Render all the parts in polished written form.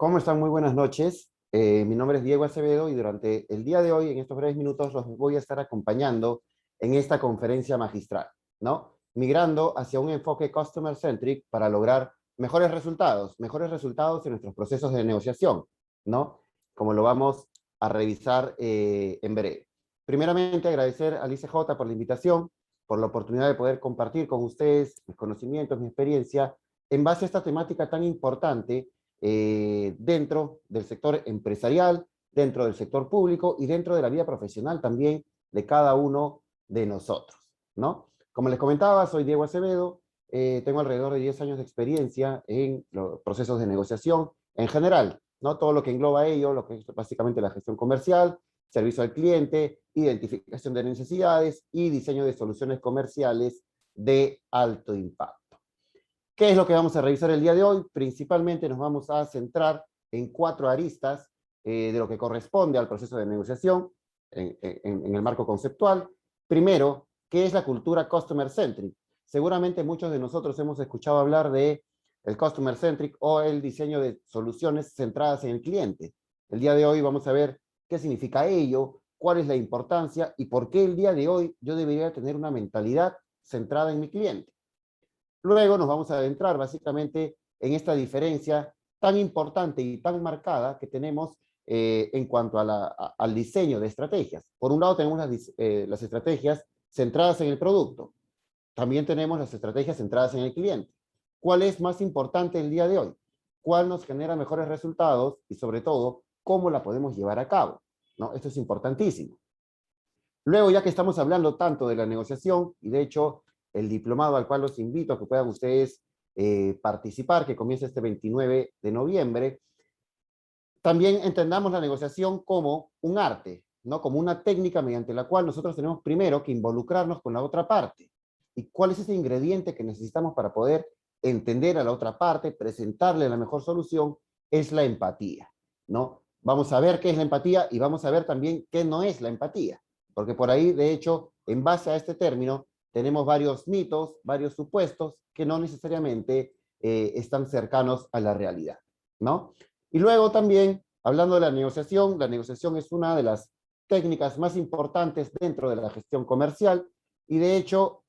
¿Cómo están? Muy buenas noches. Mi nombre es Diego Acevedo y durante el día de hoy, en estos breves minutos, los voy a estar acompañando en esta conferencia magistral, ¿no? Migrando hacia un enfoque customer-centric para lograr mejores resultados en nuestros procesos de negociación, ¿no? Como lo vamos a revisar en breve. Primeramente, agradecer al ICJ por la invitación, por la oportunidad de poder compartir con ustedes mis conocimientos, mi experiencia, en base a esta temática tan importante dentro del sector empresarial, dentro del sector público y dentro de la vida profesional también de cada uno de nosotros, ¿no? Como les comentaba, soy Diego Acevedo, tengo alrededor de 10 años de experiencia en los procesos de negociación en general, ¿no? Todo lo que engloba ello, lo que es básicamente la gestión comercial, servicio al cliente, identificación de necesidades y diseño de soluciones comerciales de alto impacto. ¿Qué es lo que vamos a revisar el día de hoy? Principalmente nos vamos a centrar en 4 aristas de lo que corresponde al proceso de negociación en el marco conceptual. Primero, ¿qué es la cultura customer centric? Seguramente muchos de nosotros hemos escuchado hablar de el customer centric o el diseño de soluciones centradas en el cliente. El día de hoy vamos a ver qué significa ello, cuál es la importancia y por qué el día de hoy yo debería tener una mentalidad centrada en mi cliente. Luego nos vamos a adentrar básicamente en esta diferencia tan importante y tan marcada que tenemos en cuanto al diseño de estrategias. Por un lado tenemos las estrategias centradas en el producto. También tenemos las estrategias centradas en el cliente. ¿Cuál es más importante el día de hoy? ¿Cuál nos genera mejores resultados? Y sobre todo, ¿cómo la podemos llevar a cabo? ¿No? Esto es importantísimo. Luego, ya que estamos hablando tanto de la negociación, y de hecho el diplomado al cual los invito a que puedan ustedes participar, que comienza este 29 de noviembre, también entendamos la negociación como un arte, ¿no? Como una técnica mediante la cual nosotros tenemos primero que involucrarnos con la otra parte. ¿Y cuál es ese ingrediente que necesitamos para poder entender a la otra parte, presentarle la mejor solución? Es la empatía, ¿no? Vamos a ver qué es la empatía y vamos a ver también qué no es la empatía. Porque por ahí, de hecho, en base a este término, tenemos varios mitos, varios supuestos que no necesariamente están cercanos a la realidad, ¿no? Y luego también, hablando de la negociación es una de las técnicas más importantes dentro de la gestión comercial y de hecho,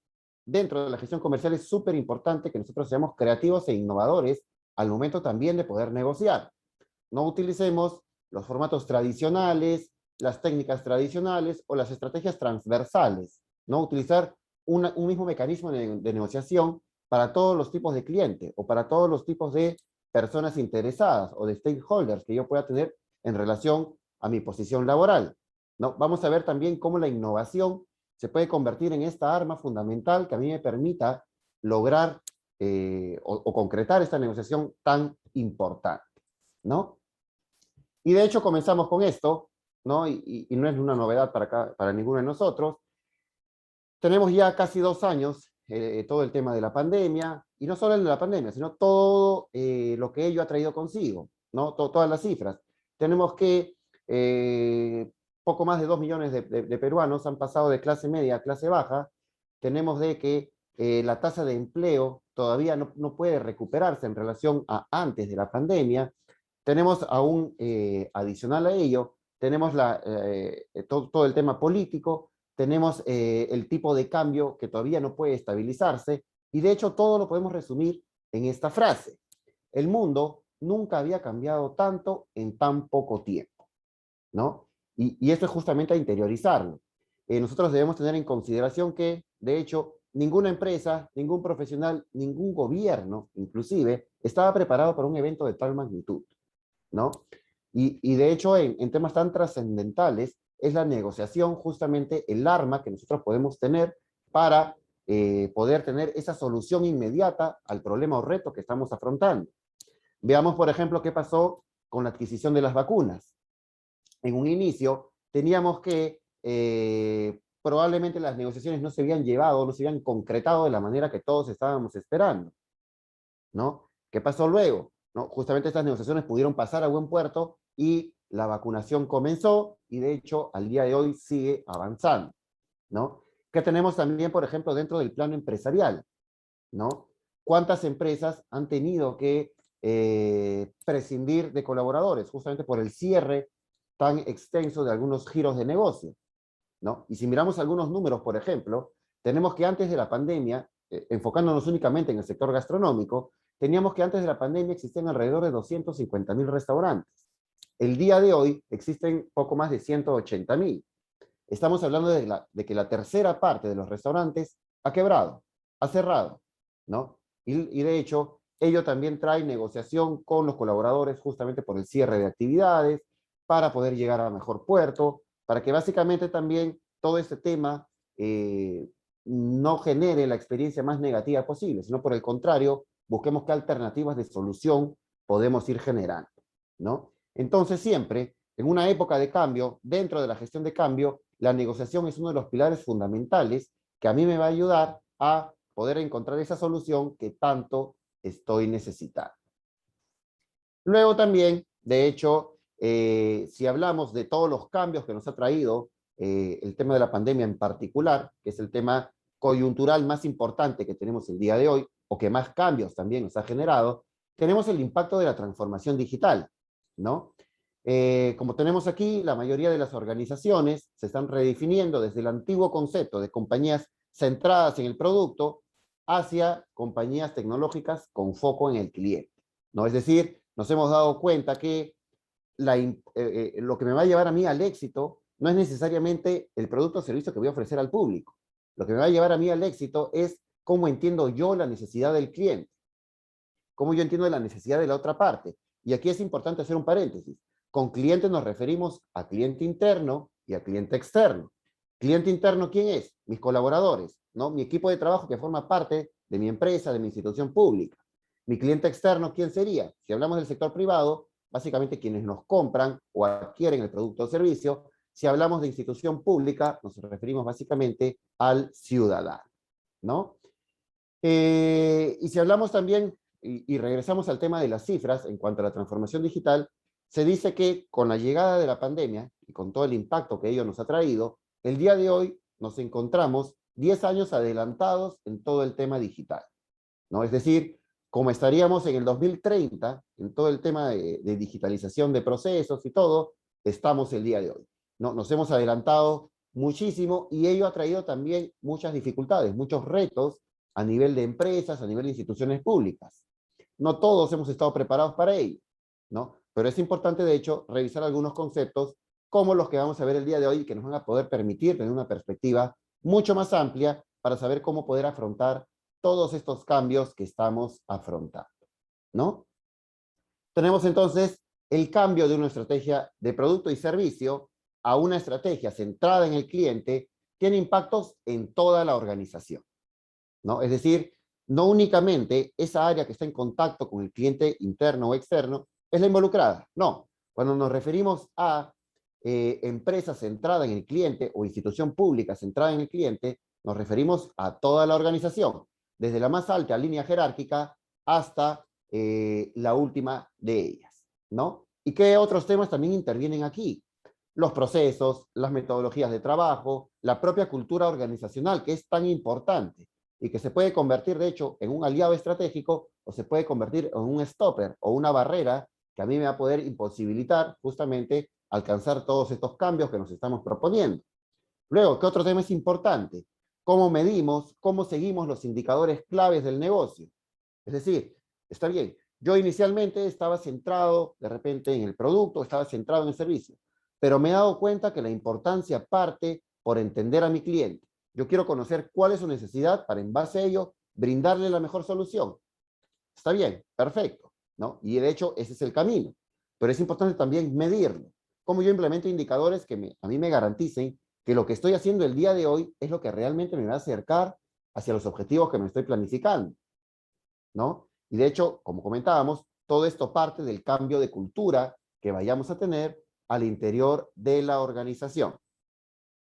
dentro de la gestión comercial es súper importante que nosotros seamos creativos e innovadores al momento también de poder negociar. No utilicemos los formatos tradicionales, las técnicas tradicionales o las estrategias transversales. No utilizar un mismo mecanismo de negociación para todos los tipos de clientes o para todos los tipos de personas interesadas o de stakeholders que yo pueda tener en relación a mi posición laboral. ¿No? Vamos a ver también cómo la innovación se puede convertir en esta arma fundamental que a mí me permita lograr o concretar esta negociación tan importante, ¿no? Y de hecho comenzamos con esto, ¿no? Y no es una novedad para ninguno de nosotros. Tenemos ya casi 2 años todo el tema de la pandemia, y no solo el de la pandemia, sino todo lo que ello ha traído consigo, ¿no? Todas las cifras. Tenemos que poco más de 2 millones de peruanos han pasado de clase media a clase baja. Tenemos de que la tasa de empleo todavía no puede recuperarse en relación a antes de la pandemia. Tenemos aún, adicional a ello, tenemos todo el tema político, tenemos el tipo de cambio que todavía no puede estabilizarse, y de hecho todo lo podemos resumir en esta frase: el mundo nunca había cambiado tanto en tan poco tiempo, ¿no? Y esto es justamente a interiorizarlo. Nosotros debemos tener en consideración que, de hecho, ninguna empresa, ningún profesional, ningún gobierno, inclusive, estaba preparado para un evento de tal magnitud, ¿no? Y de hecho, en temas tan trascendentales, es la negociación justamente el arma que nosotros podemos tener para poder tener esa solución inmediata al problema o reto que estamos afrontando. Veamos, por ejemplo, qué pasó con la adquisición de las vacunas. En un inicio, teníamos que probablemente las negociaciones no se habían llevado, no se habían concretado de la manera que todos estábamos esperando, ¿no? ¿Qué pasó luego? ¿No? Justamente estas negociaciones pudieron pasar a buen puerto y la vacunación comenzó y de hecho al día de hoy sigue avanzando, ¿no? ¿Qué tenemos también, por ejemplo, dentro del plano empresarial? ¿No? ¿Cuántas empresas han tenido que prescindir de colaboradores, justamente por el cierre tan extenso de algunos giros de negocio, ¿no? Y si miramos algunos números, por ejemplo, tenemos que antes de la pandemia, enfocándonos únicamente en el sector gastronómico, teníamos que antes de la pandemia existían alrededor de 250.000 restaurantes. El día de hoy existen poco más de 180.000. Estamos hablando de que la tercera parte de los restaurantes ha quebrado, ha cerrado, ¿no? Y de hecho, ello también trae negociación con los colaboradores justamente por el cierre de actividades, para poder llegar a mejor puerto, para que básicamente también todo este tema no genere la experiencia más negativa posible, sino por el contrario, busquemos qué alternativas de solución podemos ir generando, ¿no? Entonces siempre, en una época de cambio, dentro de la gestión de cambio, la negociación es uno de los pilares fundamentales que a mí me va a ayudar a poder encontrar esa solución que tanto estoy necesitando. Luego también, de hecho, si hablamos de todos los cambios que nos ha traído el tema de la pandemia en particular, que es el tema coyuntural más importante que tenemos el día de hoy, o que más cambios también nos ha generado, tenemos el impacto de la transformación digital, ¿no? Como tenemos aquí, la mayoría de las organizaciones se están redefiniendo desde el antiguo concepto de compañías centradas en el producto hacia compañías tecnológicas con foco en el cliente, ¿no? Es decir, nos hemos dado cuenta que lo que me va a llevar a mí al éxito no es necesariamente el producto o servicio que voy a ofrecer al público. Lo que me va a llevar a mí al éxito es cómo entiendo yo la necesidad del cliente, cómo yo entiendo la necesidad de la otra parte. Y aquí es importante hacer un paréntesis. Con cliente nos referimos a cliente interno y a cliente externo. Cliente interno, ¿quién es? Mis colaboradores, ¿no? Mi equipo de trabajo que forma parte de mi empresa, de mi institución pública. Mi cliente externo, ¿quién sería? Si hablamos del sector privado, básicamente quienes nos compran o adquieren el producto o servicio. Si hablamos de institución pública, nos referimos básicamente al ciudadano, ¿no? Y si hablamos también, y regresamos al tema de las cifras en cuanto a la transformación digital, se dice que con la llegada de la pandemia y con todo el impacto que ello nos ha traído, el día de hoy nos encontramos 10 años adelantados en todo el tema digital, ¿no? Es decir, como estaríamos en el 2030, en todo el tema de digitalización de procesos y todo, estamos el día de hoy, ¿no? Nos hemos adelantado muchísimo y ello ha traído también muchas dificultades, muchos retos a nivel de empresas, a nivel de instituciones públicas. No todos hemos estado preparados para ello, ¿no? Pero es importante, de hecho, revisar algunos conceptos como los que vamos a ver el día de hoy y que nos van a poder permitir tener una perspectiva mucho más amplia para saber cómo poder afrontar todos estos cambios que estamos afrontando, ¿no? Tenemos entonces el cambio de una estrategia de producto y servicio a una estrategia centrada en el cliente, tiene impactos en toda la organización, ¿no? Es decir, no únicamente esa área que está en contacto con el cliente interno o externo es la involucrada, no. Cuando nos referimos a empresa centrada en el cliente o institución pública centrada en el cliente, nos referimos a toda la organización, desde la más alta línea jerárquica hasta la última de ellas, ¿no? ¿Y qué otros temas también intervienen aquí? Los procesos, las metodologías de trabajo, la propia cultura organizacional, que es tan importante y que se puede convertir, de hecho, en un aliado estratégico o se puede convertir en un stopper o una barrera que a mí me va a poder imposibilitar justamente alcanzar todos estos cambios que nos estamos proponiendo. Luego, ¿qué otro tema es importante? ¿Cómo medimos, cómo seguimos los indicadores claves del negocio? Es decir, está bien, yo inicialmente estaba centrado de repente en el producto, estaba centrado en el servicio, pero me he dado cuenta que la importancia parte por entender a mi cliente. Yo quiero conocer cuál es su necesidad para en base a ello brindarle la mejor solución. Está bien, perfecto, ¿no? Y de hecho ese es el camino, pero es importante también medirlo. Cómo yo implemento indicadores que a mí me garanticen que lo que estoy haciendo el día de hoy es lo que realmente me va a acercar hacia los objetivos que me estoy planificando, ¿no? Y de hecho, como comentábamos, todo esto parte del cambio de cultura que vayamos a tener al interior de la organización,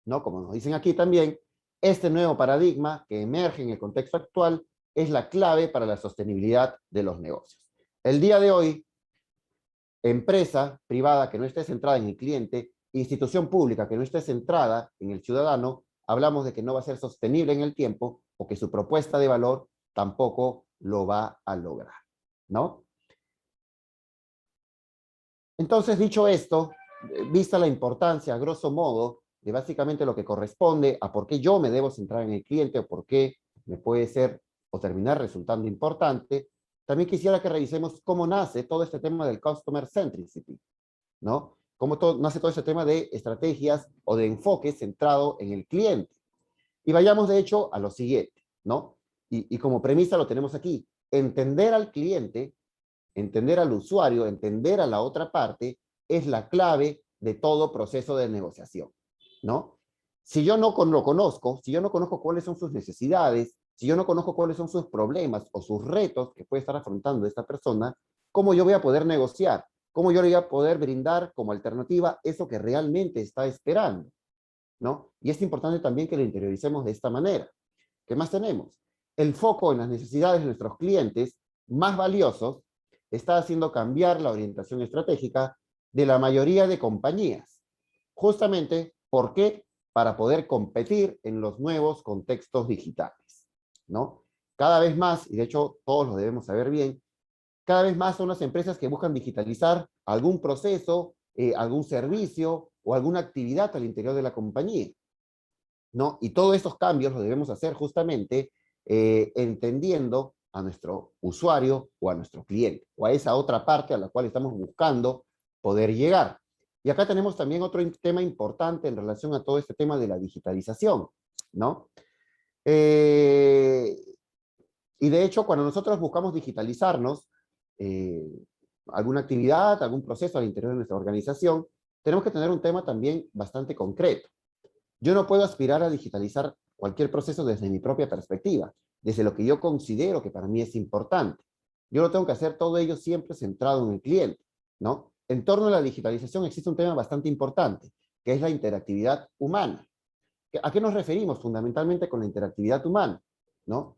¿no? Como nos dicen aquí también, este nuevo paradigma que emerge en el contexto actual es la clave para la sostenibilidad de los negocios. El día de hoy, empresa privada que no esté centrada en el cliente, institución pública que no esté centrada en el ciudadano, hablamos de que no va a ser sostenible en el tiempo o que su propuesta de valor tampoco lo va a lograr, ¿no? Entonces, dicho esto, vista la importancia, a grosso modo, de básicamente lo que corresponde a por qué yo me debo centrar en el cliente o por qué me puede ser o terminar resultando importante, también quisiera que revisemos cómo nace todo este tema del Customer Centricity, ¿no? Cómo nace todo este tema de estrategias o de enfoque centrado en el cliente. Y vayamos, de hecho, a lo siguiente, ¿no? Y como premisa lo tenemos aquí. Entender al cliente, entender al usuario, entender a la otra parte, es la clave de todo proceso de negociación, ¿no? Si yo no lo conozco, si yo no conozco cuáles son sus necesidades, si yo no conozco cuáles son sus problemas o sus retos que puede estar afrontando esta persona, ¿cómo yo voy a poder negociar? ¿Cómo yo le voy a poder brindar como alternativa eso que realmente está esperando? ¿No? Y es importante también que lo interioricemos de esta manera. ¿Qué más tenemos? El foco en las necesidades de nuestros clientes más valiosos está haciendo cambiar la orientación estratégica de la mayoría de compañías. Justamente, ¿por qué? Para poder competir en los nuevos contextos digitales, ¿no? Cada vez más, y de hecho todos lo debemos saber bien, cada vez más son las empresas que buscan digitalizar algún proceso, algún servicio o alguna actividad al interior de la compañía, ¿no? Y todos estos cambios los debemos hacer justamente entendiendo a nuestro usuario o a nuestro cliente, o a esa otra parte a la cual estamos buscando poder llegar. Y acá tenemos también otro tema importante en relación a todo este tema de la digitalización, ¿no? Eh, y de hecho, cuando nosotros buscamos digitalizarnos, eh, alguna actividad, algún proceso al interior de nuestra organización, tenemos que tener un tema también bastante concreto. Yo no puedo aspirar a digitalizar cualquier proceso desde mi propia perspectiva, desde lo que yo considero que para mí es importante. Yo lo tengo que hacer todo ello siempre centrado en el cliente, ¿no? En torno a la digitalización existe un tema bastante importante, que es la interactividad humana. ¿A qué nos referimos fundamentalmente con la interactividad humana? ¿No?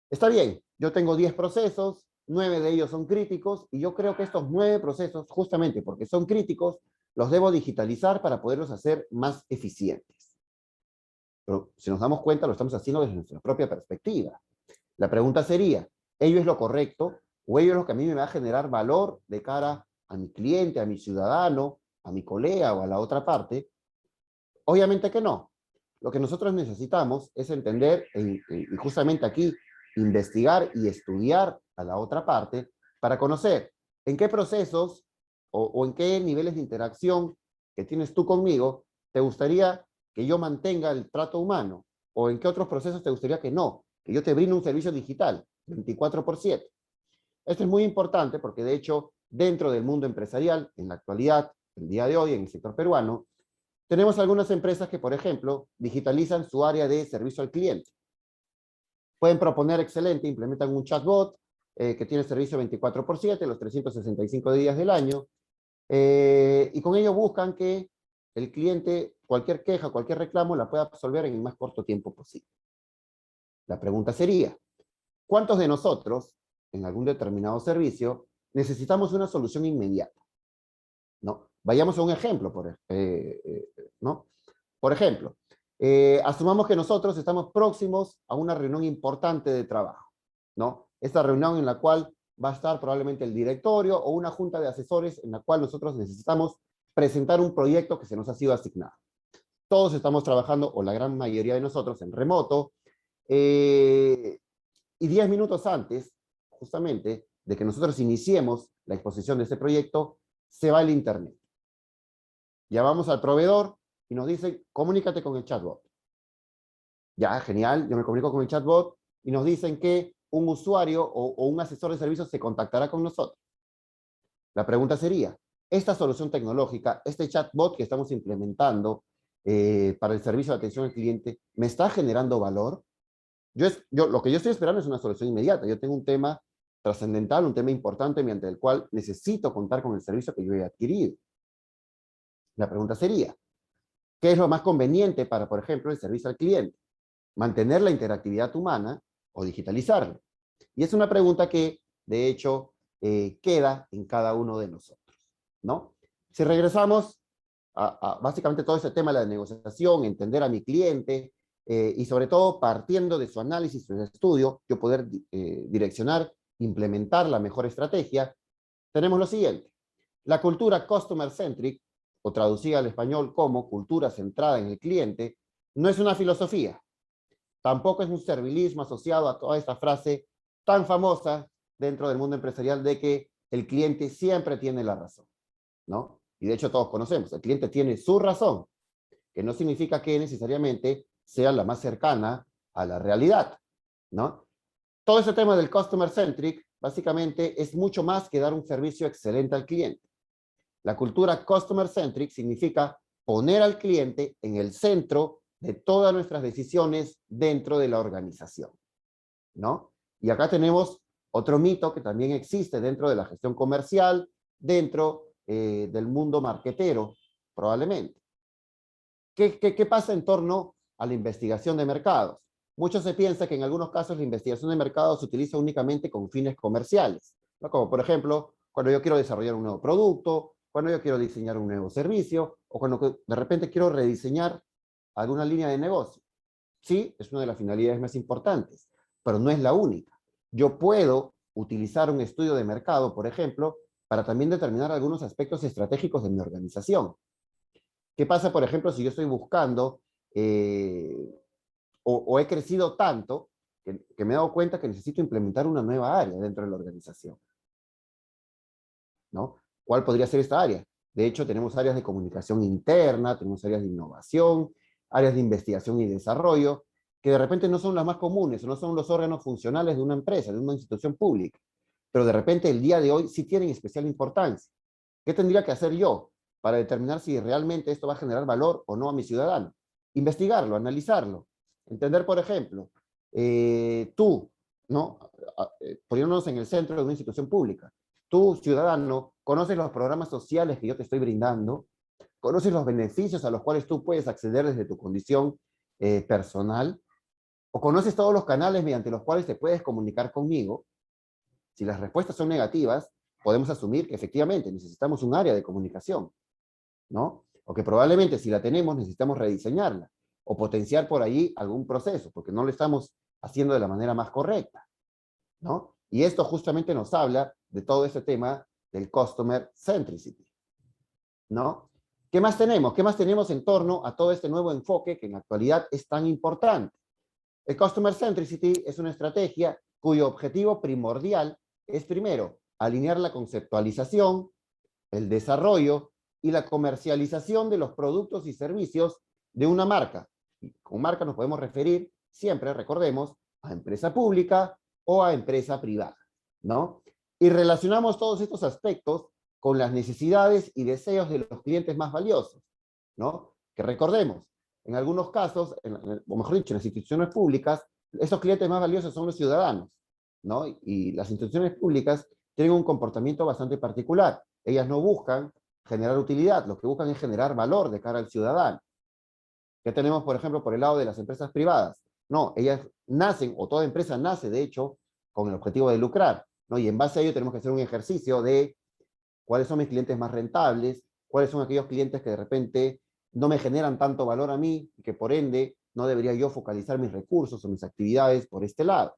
Está bien, yo tengo 10 procesos, 9 de ellos son críticos, y yo creo que estos 9 procesos, justamente porque son críticos, los debo digitalizar para poderlos hacer más eficientes. Pero si nos damos cuenta, lo estamos haciendo desde nuestra propia perspectiva. La pregunta sería, ¿ello es lo correcto? ¿O ello es lo que a mí me va a generar valor de cara a mi cliente, a mi ciudadano, a mi colega o a la otra parte? Obviamente que no. Lo que nosotros necesitamos es entender, y justamente aquí, investigar y estudiar a la otra parte para conocer en qué procesos o en qué niveles de interacción que tienes tú conmigo te gustaría que yo mantenga el trato humano, o en qué otros procesos te gustaría que no, que yo te brinde un servicio digital 24/7. Esto es muy importante porque, de hecho, dentro del mundo empresarial, en la actualidad, el día de hoy, en el sector peruano, tenemos algunas empresas que, por ejemplo, digitalizan su área de servicio al cliente. Pueden proponer excelente, implementan un chatbot que tiene servicio 24/7, los 365 días del año, y con ello buscan que el cliente, cualquier queja, cualquier reclamo, la pueda absolver en el más corto tiempo posible. La pregunta sería, ¿cuántos de nosotros, en algún determinado servicio, necesitamos una solución inmediata? ¿No? Vayamos a un ejemplo, ¿no? Por ejemplo, asumamos que nosotros estamos próximos a una reunión importante de trabajo, ¿no? Esta reunión en la cual va a estar probablemente el directorio o una junta de asesores en la cual nosotros necesitamos presentar un proyecto que se nos ha sido asignado. Todos estamos trabajando, o la gran mayoría de nosotros, en remoto, y 10 minutos antes, justamente, de que nosotros iniciemos la exposición de este proyecto, se va el internet. Llamamos al proveedor y nos dicen, comunícate con el chatbot. Ya, genial, yo me comunico con el chatbot y nos dicen que un usuario o un asesor de servicios se contactará con nosotros. La pregunta sería, ¿esta solución tecnológica, este chatbot que estamos implementando para el servicio de atención al cliente, me está generando valor? Lo que yo estoy esperando es una solución inmediata. Yo tengo un tema trascendental, un tema importante mediante el cual necesito contar con el servicio que yo he adquirido. La pregunta sería, ¿qué es lo más conveniente para, por ejemplo, el servicio al cliente? ¿Mantener la interactividad humana o digitalizarla? Y es una pregunta que, de hecho, queda en cada uno de nosotros, ¿no? Si regresamos a básicamente todo este tema de la negociación, entender a mi cliente, y sobre todo partiendo de su análisis, su estudio, yo poder direccionar, implementar la mejor estrategia, tenemos lo siguiente. La cultura customer-centric, o traducida al español como cultura centrada en el cliente, no es una filosofía, tampoco es un servilismo asociado a toda esta frase tan famosa dentro del mundo empresarial de que el cliente siempre tiene la razón, ¿no? Y de hecho todos conocemos, el cliente tiene su razón, que no significa que necesariamente sea la más cercana a la realidad, ¿no? Todo ese tema del customer centric básicamente es mucho más que dar un servicio excelente al cliente. La cultura customer centric significa poner al cliente en el centro de todas nuestras decisiones dentro de la organización, ¿no? Y acá tenemos otro mito que también existe dentro de la gestión comercial, dentro del mundo marketero, probablemente. ¿Qué pasa en torno a la investigación de mercados? Mucho se piensa que en algunos casos la investigación de mercados se utiliza únicamente con fines comerciales, ¿no? Como por ejemplo, cuando yo quiero desarrollar un nuevo producto, cuando yo quiero diseñar un nuevo servicio, o cuando de repente quiero rediseñar alguna línea de negocio. Sí, es una de las finalidades más importantes, pero no es la única. Yo puedo utilizar un estudio de mercado, por ejemplo, para también determinar algunos aspectos estratégicos de mi organización. ¿Qué pasa, por ejemplo, si yo estoy buscando o he crecido tanto que me he dado cuenta que necesito implementar una nueva área dentro de la organización, ¿no? ¿Cuál podría ser esta área? De hecho, tenemos áreas de comunicación interna, tenemos áreas de innovación, áreas de investigación y desarrollo, que de repente no son las más comunes, no son los órganos funcionales de una empresa, de una institución pública, pero de repente el día de hoy sí tienen especial importancia. ¿Qué tendría que hacer yo para determinar si realmente esto va a generar valor o no a mi ciudadano? Investigarlo, analizarlo, entender, por ejemplo, tú, ¿no? Poniéndonos en el centro de una institución pública, tú, ciudadano, conoces los programas sociales que yo te estoy brindando, conoces los beneficios a los cuales tú puedes acceder desde tu condición personal, o conoces todos los canales mediante los cuales te puedes comunicar conmigo. Si las respuestas son negativas, podemos asumir que efectivamente necesitamos un área de comunicación, ¿no? O que probablemente si la tenemos necesitamos rediseñarla o potenciar por ahí algún proceso, porque no lo estamos haciendo de la manera más correcta, ¿no? Y esto justamente nos habla de todo este tema del customer centricity, ¿no? ¿Qué más tenemos? ¿Qué más tenemos en torno a todo este nuevo enfoque que en la actualidad es tan importante? El customer centricity es una estrategia cuyo objetivo primordial es, primero, alinear la conceptualización, el desarrollo y la comercialización de los productos y servicios de una marca. Y con marca nos podemos referir siempre, recordemos, a empresa pública o a empresa privada, ¿no? Y relacionamos todos estos aspectos con las necesidades y deseos de los clientes más valiosos, ¿no? Que recordemos, en algunos casos, o mejor dicho, en las instituciones públicas, esos clientes más valiosos son los ciudadanos, ¿no? Y las instituciones públicas tienen un comportamiento bastante particular. Ellas no buscan generar utilidad, lo que buscan es generar valor de cara al ciudadano. ¿Qué tenemos, por ejemplo, por el lado de las empresas privadas? No, ellas nacen, o toda empresa nace, de hecho, con el objetivo de lucrar, ¿no? Y en base a ello tenemos que hacer un ejercicio de cuáles son mis clientes más rentables, cuáles son aquellos clientes que de repente no me generan tanto valor a mí, y que por ende no debería yo focalizar mis recursos o mis actividades por este lado,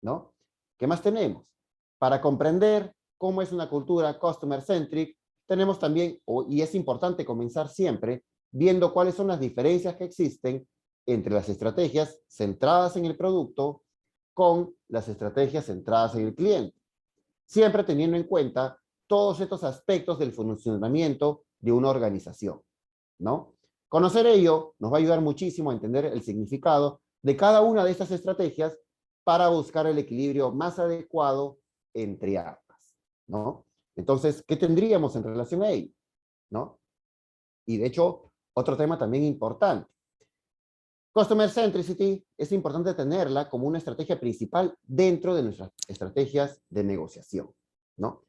¿no? ¿Qué más tenemos? Para comprender cómo es una cultura customer centric, tenemos también, y es importante comenzar siempre, viendo cuáles son las diferencias que existen entre las estrategias centradas en el producto con las estrategias centradas en el cliente. Siempre teniendo en cuenta todos estos aspectos del funcionamiento de una organización, ¿no? Conocer ello nos va a ayudar muchísimo a entender el significado de cada una de estas estrategias para buscar el equilibrio más adecuado entre ambas, ¿no? Entonces, ¿qué tendríamos en relación a ello? ¿No? Y de hecho, otro tema también importante. Customer centricity es importante tenerla como una estrategia principal dentro de nuestras estrategias de negociación, ¿no?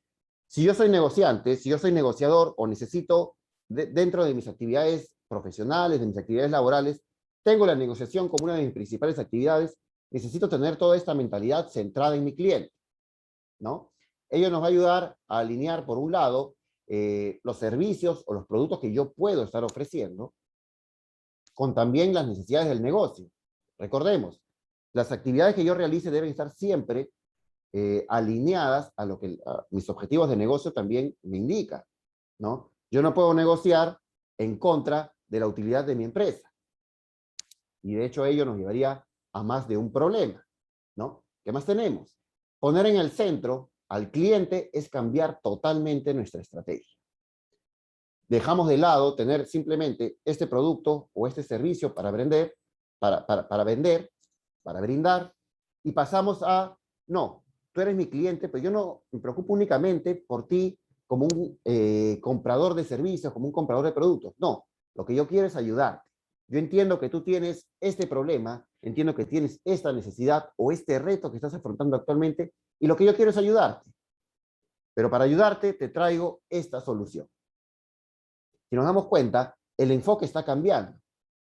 Si yo soy negociante, si yo soy negociador o necesito, dentro de mis actividades profesionales, de mis actividades laborales, tengo la negociación como una de mis principales actividades, necesito tener toda esta mentalidad centrada en mi cliente, ¿no? Ello nos va a ayudar a alinear, por un lado, los servicios o los productos que yo puedo estar ofreciendo, con también las necesidades del negocio. Recordemos, las actividades que yo realice deben estar siempre alineadas a lo que mis objetivos de negocio también me indican. ¿no? Yo no puedo negociar en contra de la utilidad de mi empresa. Y de hecho ello nos llevaría a más de un problema, ¿no? ¿Qué más tenemos? Poner en el centro al cliente es cambiar totalmente nuestra estrategia. Dejamos de lado tener simplemente este producto o este servicio para vender, para brindar, y pasamos a, no, tú eres mi cliente, pero yo no me preocupo únicamente por ti como un comprador de servicios, como un comprador de productos. No, lo que yo quiero es ayudarte. Yo entiendo que tú tienes este problema, entiendo que tienes esta necesidad o este reto que estás afrontando actualmente, y lo que yo quiero es ayudarte. Pero para ayudarte te traigo esta solución. Si nos damos cuenta, el enfoque está cambiando.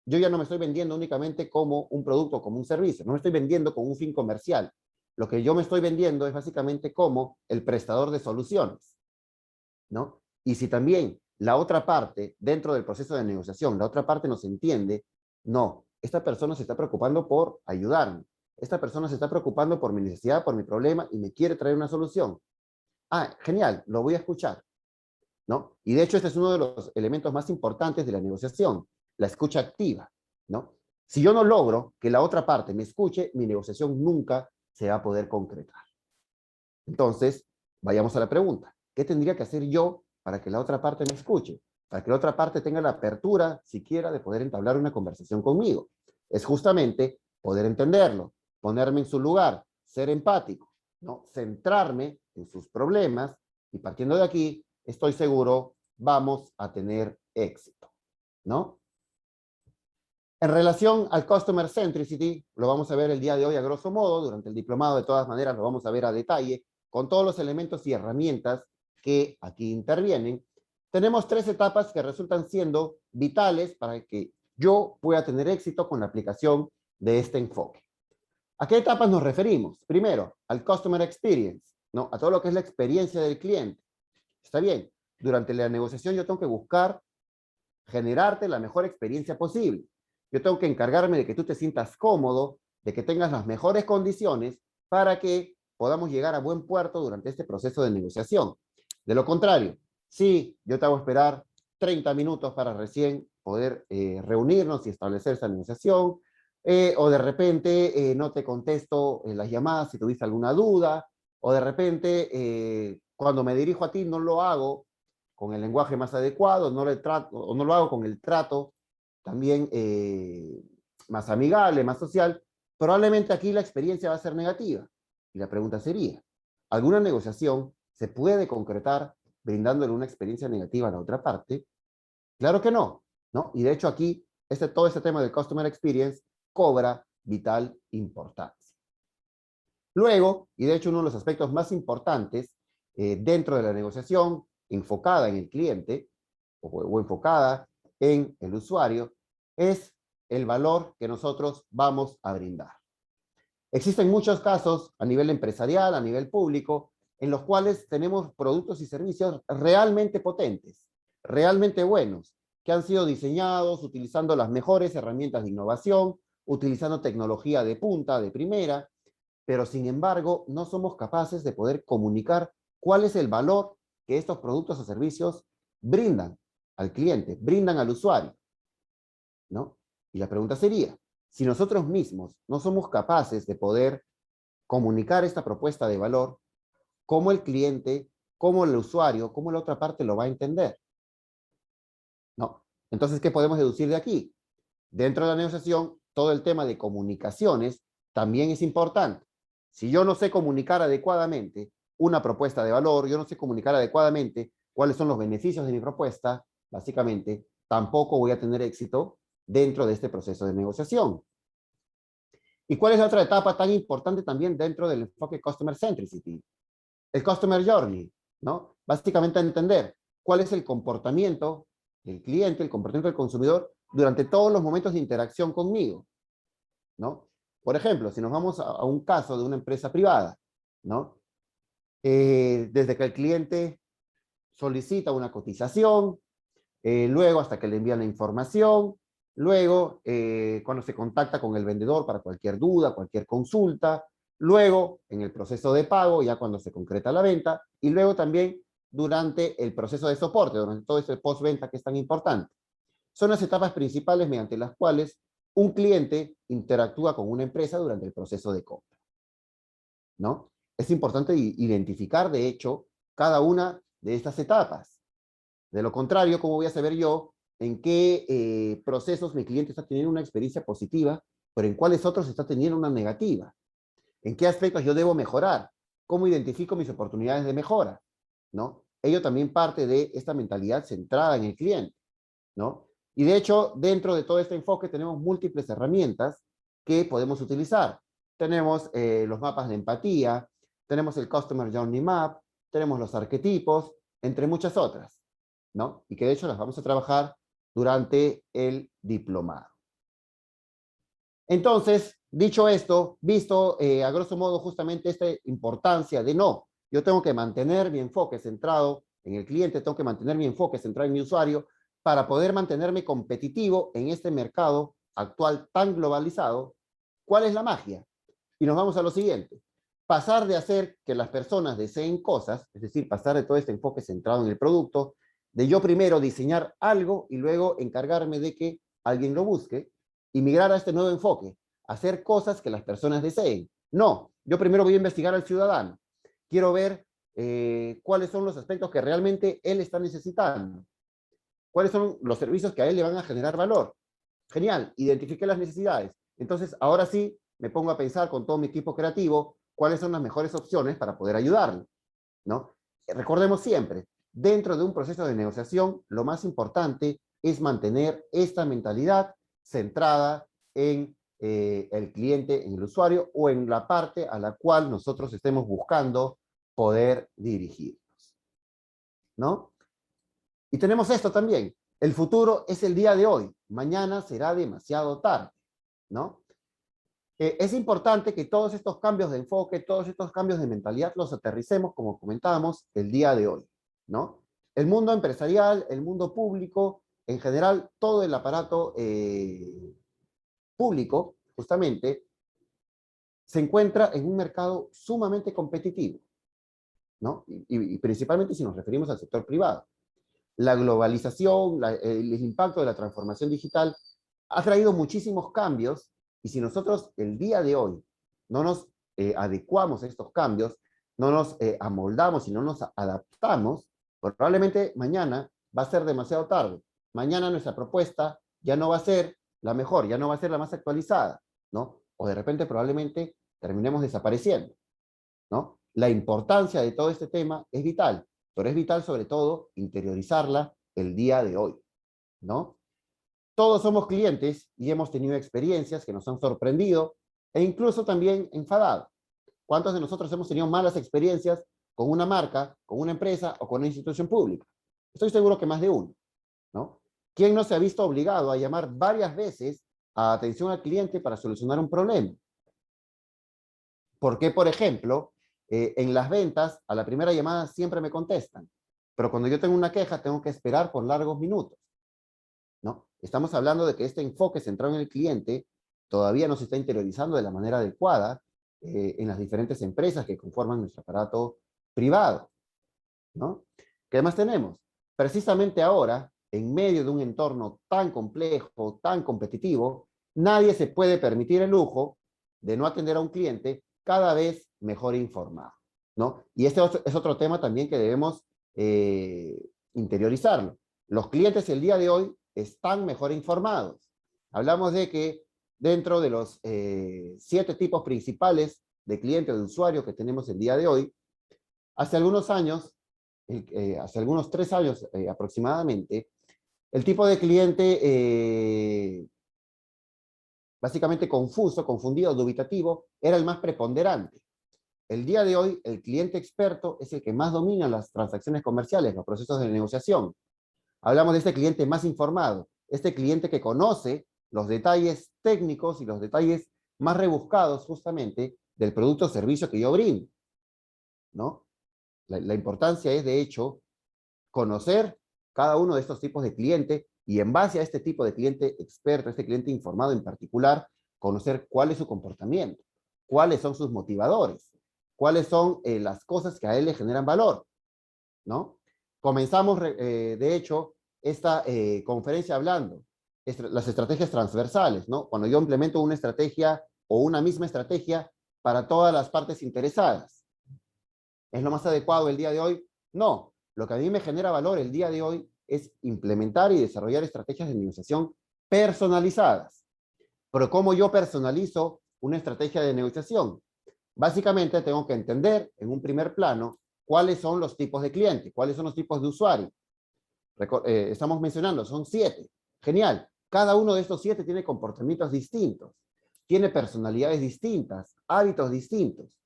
Yo ya no me estoy vendiendo únicamente como un producto, como un servicio, no me estoy vendiendo con un fin comercial. Lo que yo me estoy vendiendo es básicamente como el prestador de soluciones, ¿no? Y si también la otra parte, dentro del proceso de negociación, la otra parte nos entiende, no, esta persona se está preocupando por ayudarme, esta persona se está preocupando por mi necesidad, por mi problema y me quiere traer una solución. Ah, genial, lo voy a escuchar, ¿no? Y de hecho este es uno de los elementos más importantes de la negociación, la escucha activa, ¿no? Si yo no logro que la otra parte me escuche, mi negociación nunca se va a poder concretar. Entonces, vayamos a la pregunta. ¿Qué tendría que hacer yo para que la otra parte me escuche? Para que la otra parte tenga la apertura, siquiera, de poder entablar una conversación conmigo. Es justamente poder entenderlo, ponerme en su lugar, ser empático, ¿no? Centrarme en sus problemas y partiendo de aquí, estoy seguro, vamos a tener éxito, ¿no? En relación al Customer Centricity, lo vamos a ver el día de hoy a grosso modo, durante el diplomado de todas maneras lo vamos a ver a detalle, con todos los elementos y herramientas que aquí intervienen. Tenemos 3 etapas que resultan siendo vitales para que yo pueda tener éxito con la aplicación de este enfoque. ¿A qué etapas nos referimos? Primero, al Customer Experience, ¿no? A todo lo que es la experiencia del cliente. Está bien, durante la negociación yo tengo que buscar generarte la mejor experiencia posible. Yo tengo que encargarme de que tú te sientas cómodo, de que tengas las mejores condiciones para que podamos llegar a buen puerto durante este proceso de negociación. De lo contrario, si yo te hago esperar 30 minutos para recién poder reunirnos y establecer esa negociación, o de repente no te contesto las llamadas si tuviste alguna duda, o de repente cuando me dirijo a ti no lo hago con el lenguaje más adecuado, no lo hago con el trato también más amigable, más social, probablemente aquí la experiencia va a ser negativa. Y la pregunta sería, ¿alguna negociación se puede concretar brindándole una experiencia negativa a la otra parte? Claro que no, ¿no? Y de hecho aquí, todo este tema del Customer Experience cobra vital importancia. Luego, y de hecho uno de los aspectos más importantes dentro de la negociación enfocada en el cliente o enfocada en el usuario es el valor que nosotros vamos a brindar. Existen muchos casos a nivel empresarial, a nivel público, en los cuales tenemos productos y servicios realmente potentes, realmente buenos, que han sido diseñados utilizando las mejores herramientas de innovación, utilizando tecnología de punta, de primera, pero sin embargo no somos capaces de poder comunicar cuál es el valor que estos productos o servicios brindan al cliente, brindan al usuario, ¿no? Y la pregunta sería, si nosotros mismos no somos capaces de poder comunicar esta propuesta de valor, ¿cómo el cliente, cómo el usuario, cómo la otra parte lo va a entender? ¿No? Entonces, ¿qué podemos deducir de aquí? Dentro de la negociación, todo el tema de comunicaciones también es importante. Si yo no sé comunicar adecuadamente una propuesta de valor, yo no sé comunicar adecuadamente cuáles son los beneficios de mi propuesta, básicamente, tampoco voy a tener éxito dentro de este proceso de negociación. ¿Y cuál es la otra etapa tan importante también dentro del enfoque Customer Centricity? El Customer Journey, ¿no? Básicamente entender cuál es el comportamiento del cliente, el comportamiento del consumidor durante todos los momentos de interacción conmigo, ¿no? Por ejemplo, si nos vamos a un caso de una empresa privada, ¿no? Desde que el cliente solicita una cotización, luego hasta que le envían la información, luego cuando se contacta con el vendedor para cualquier duda, cualquier consulta, luego en el proceso de pago, ya cuando se concreta la venta, y luego también durante el proceso de soporte, durante todo ese postventa que es tan importante. Son las etapas principales mediante las cuales un cliente interactúa con una empresa durante el proceso de compra, ¿no? Es importante identificar, de hecho, cada una de estas etapas. De lo contrario, ¿cómo voy a saber yo en qué procesos mi cliente está teniendo una experiencia positiva, pero en cuáles otros está teniendo una negativa? ¿En qué aspectos yo debo mejorar? ¿Cómo identifico mis oportunidades de mejora? ¿No? Ello también parte de esta mentalidad centrada en el cliente, ¿no? Y de hecho, dentro de todo este enfoque tenemos múltiples herramientas que podemos utilizar. Tenemos los mapas de empatía, tenemos el Customer Journey Map, tenemos los arquetipos, entre muchas otras, ¿no? Y que de hecho las vamos a trabajar durante el diplomado. Entonces, dicho esto, visto a grosso modo justamente esta importancia de no, yo tengo que mantener mi enfoque centrado en el cliente, tengo que mantener mi enfoque centrado en mi usuario para poder mantenerme competitivo en este mercado actual tan globalizado. ¿Cuál es la magia? Y nos vamos a lo siguiente. Pasar de hacer que las personas deseen cosas, es decir, pasar de todo este enfoque centrado en el producto, de yo primero diseñar algo y luego encargarme de que alguien lo busque, y migrar a este nuevo enfoque, hacer cosas que las personas deseen. No, yo primero voy a investigar al ciudadano. Quiero ver cuáles son los aspectos que realmente él está necesitando. Cuáles son los servicios que a él le van a generar valor. Genial, identifiqué las necesidades. Entonces, ahora sí, me pongo a pensar con todo mi equipo creativo cuáles son las mejores opciones para poder ayudarlo, ¿no? Recordemos siempre, dentro de un proceso de negociación, lo más importante es mantener esta mentalidad centrada en el cliente, en el usuario o en la parte a la cual nosotros estemos buscando poder dirigirnos, ¿no? Y tenemos esto también. El futuro es el día de hoy. Mañana será demasiado tarde, ¿no? Es importante que todos estos cambios de enfoque, todos estos cambios de mentalidad los aterricemos, como comentábamos, el día de hoy, ¿no? El mundo empresarial, el mundo público, en general, todo el aparato público, justamente, se encuentra en un mercado sumamente competitivo, ¿no? Y principalmente si nos referimos al sector privado. La globalización, el impacto de la transformación digital ha traído muchísimos cambios, y si nosotros el día de hoy no nos adecuamos a estos cambios, no nos amoldamos y no nos adaptamos, probablemente mañana va a ser demasiado tarde. Mañana nuestra propuesta ya no va a ser la mejor, ya no va a ser la más actualizada, ¿no? O de repente probablemente terminemos desapareciendo, ¿no? La importancia de todo este tema es vital, pero es vital sobre todo interiorizarla el día de hoy, ¿no? Todos somos clientes y hemos tenido experiencias que nos han sorprendido e incluso también enfadado. ¿Cuántos de nosotros hemos tenido malas experiencias con una marca, con una empresa o con una institución pública? Estoy seguro que más de uno, ¿no? ¿Quién no se ha visto obligado a llamar varias veces a atención al cliente para solucionar un problema? ¿Por qué, por ejemplo, en las ventas, a la primera llamada siempre me contestan, pero cuando yo tengo una queja tengo que esperar por largos minutos, ¿no? Estamos hablando de que este enfoque centrado en el cliente todavía no se está interiorizando de la manera adecuada en las diferentes empresas que conforman nuestro aparato privado, ¿no? ¿Qué más tenemos? Precisamente ahora, en medio de un entorno tan complejo, tan competitivo, nadie se puede permitir el lujo de no atender a un cliente cada vez mejor informado, ¿no? Y este es otro tema también que debemos interiorizarlo. Los clientes el día de hoy están mejor informados. Hablamos de que dentro de los 7 tipos principales de clientes o de usuarios que tenemos el día de hoy, hace algunos años, hace algunos 3 años aproximadamente, el tipo de cliente básicamente confuso, confundido, dubitativo, era el más preponderante. El día de hoy, el cliente experto es el que más domina las transacciones comerciales, los procesos de negociación. Hablamos de este cliente más informado, este cliente que conoce los detalles técnicos y los detalles más rebuscados justamente del producto o servicio que yo brindo, ¿no? La importancia es, de hecho, conocer cada uno de estos tipos de cliente y en base a este tipo de cliente experto, este cliente informado en particular, conocer cuál es su comportamiento, cuáles son sus motivadores, cuáles son las cosas que a él le generan valor, ¿no? Comenzamos, de hecho, esta conferencia hablando las estrategias transversales, ¿no? Cuando yo implemento una estrategia o una misma estrategia para todas las partes interesadas. ¿Es lo más adecuado el día de hoy? No. Lo que a mí me genera valor el día de hoy es implementar y desarrollar estrategias de negociación personalizadas. Pero ¿cómo yo personalizo una estrategia de negociación? Básicamente tengo que entender en un primer plano cuáles son los tipos de clientes, cuáles son los tipos de usuarios. Estamos mencionando, son 7. Genial. Cada uno de estos 7 tiene comportamientos distintos, tiene personalidades distintas, hábitos distintos.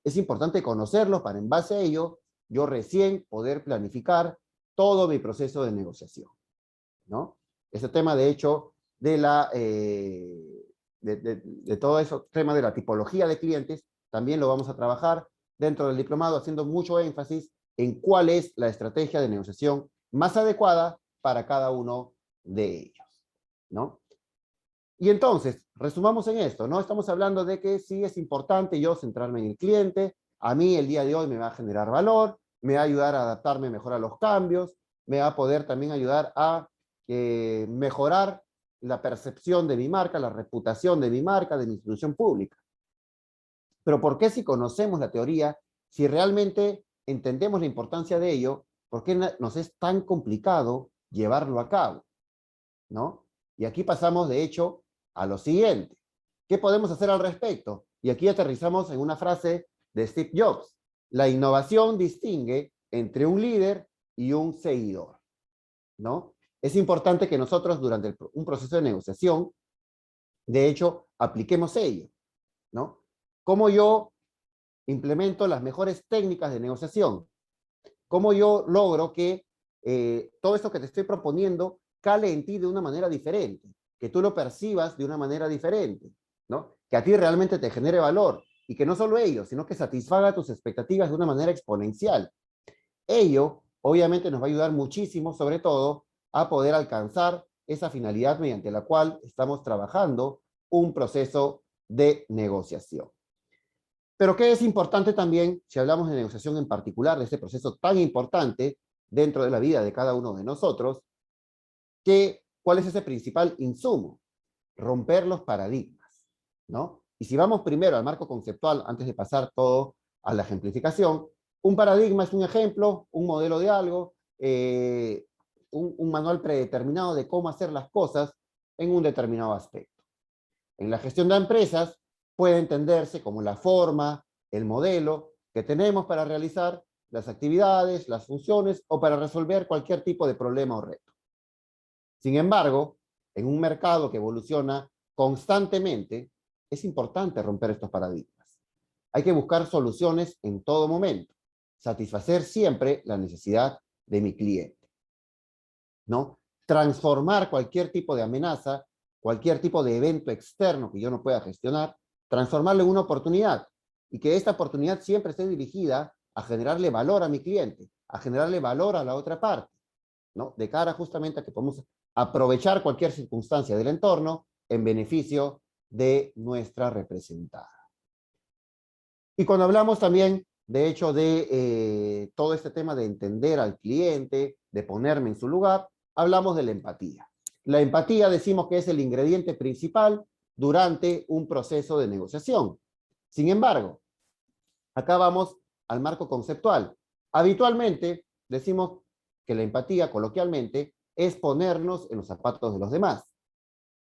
Es importante conocerlos para en base a ello yo recién poder planificar todo mi proceso de negociación, ¿no? Ese tema, de hecho, de todo eso, tema de la tipología de clientes, también lo vamos a trabajar dentro del diplomado, haciendo mucho énfasis en cuál es la estrategia de negociación más adecuada para cada uno de ellos, ¿no? Y entonces, resumamos en esto, ¿no? Estamos hablando de que sí es importante yo centrarme en el cliente, a mí el día de hoy me va a generar valor, me va a ayudar a adaptarme mejor a los cambios, me va a poder también ayudar a mejorar la percepción de mi marca, la reputación de mi marca, de mi institución pública. Pero ¿por qué si conocemos la teoría, si realmente entendemos la importancia de ello, por qué nos es tan complicado llevarlo a cabo? ¿No? Y aquí pasamos, de hecho, a lo siguiente. ¿Qué podemos hacer al respecto? Y aquí aterrizamos en una frase de Steve Jobs. La innovación distingue entre un líder y un seguidor, ¿no? Es importante que nosotros durante un proceso de negociación, de hecho, apliquemos ello, ¿no? ¿Cómo yo implemento las mejores técnicas de negociación? ¿Cómo yo logro que todo esto que te estoy proponiendo cale en ti de una manera diferente? Que tú lo percibas de una manera diferente, ¿no? Que a ti realmente te genere valor y que no solo ello, sino que satisfaga tus expectativas de una manera exponencial. Ello, obviamente, nos va a ayudar muchísimo, sobre todo, a poder alcanzar esa finalidad mediante la cual estamos trabajando un proceso de negociación. Pero ¿qué es importante también, si hablamos de negociación en particular, de este proceso tan importante dentro de la vida de cada uno de nosotros, ¿cuál es ese principal insumo? Romper los paradigmas, ¿no? Y si vamos primero al marco conceptual, antes de pasar todo a la ejemplificación, un paradigma es un ejemplo, un modelo de algo, un manual predeterminado de cómo hacer las cosas en un determinado aspecto. En la gestión de empresas puede entenderse como la forma, el modelo que tenemos para realizar las actividades, las funciones o para resolver cualquier tipo de problema o reto. Sin embargo, en un mercado que evoluciona constantemente, es importante romper estos paradigmas. Hay que buscar soluciones en todo momento, satisfacer siempre la necesidad de mi cliente, ¿no? Transformar cualquier tipo de amenaza, cualquier tipo de evento externo que yo no pueda gestionar, transformarlo en una oportunidad y que esta oportunidad siempre esté dirigida a generarle valor a mi cliente, a generarle valor a la otra parte, ¿no? De cara justamente a que podamos aprovechar cualquier circunstancia del entorno en beneficio de nuestra representada. Y cuando hablamos también, de hecho, de todo este tema de entender al cliente, de ponerme en su lugar, hablamos de la empatía. La empatía decimos que es el ingrediente principal durante un proceso de negociación. Sin embargo, acá vamos al marco conceptual. Habitualmente decimos que la empatía, coloquialmente, es ponernos en los zapatos de los demás.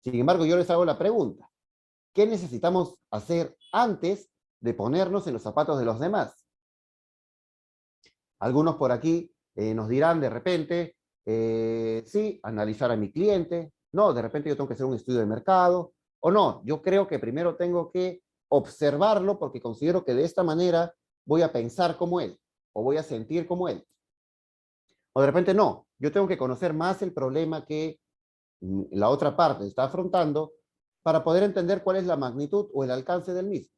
Sin embargo, yo les hago la pregunta, ¿qué necesitamos hacer antes de ponernos en los zapatos de los demás? Algunos por aquí nos dirán de repente, sí, analizar a mi cliente, no, de repente yo tengo que hacer un estudio de mercado, o no, yo creo que primero tengo que observarlo porque considero que de esta manera voy a pensar como él, o voy a sentir como él. O de repente no, yo tengo que conocer más el problema que la otra parte está afrontando para poder entender cuál es la magnitud o el alcance del mismo.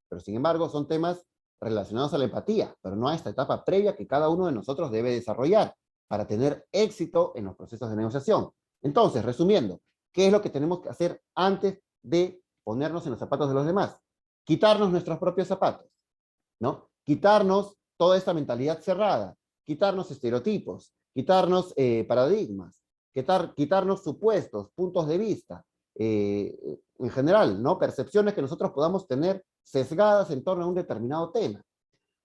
Pero sin embargo son temas relacionados a la empatía, pero no a esta etapa previa que cada uno de nosotros debe desarrollar para tener éxito en los procesos de negociación. Entonces, resumiendo, ¿qué es lo que tenemos que hacer antes de ponernos en los zapatos de los demás? Quitarnos nuestros propios zapatos, ¿no? Quitarnos toda esta mentalidad cerrada, quitarnos estereotipos, quitarnos paradigmas, quitarnos supuestos, puntos de vista, en general, ¿no? Percepciones que nosotros podamos tener sesgadas en torno a un determinado tema.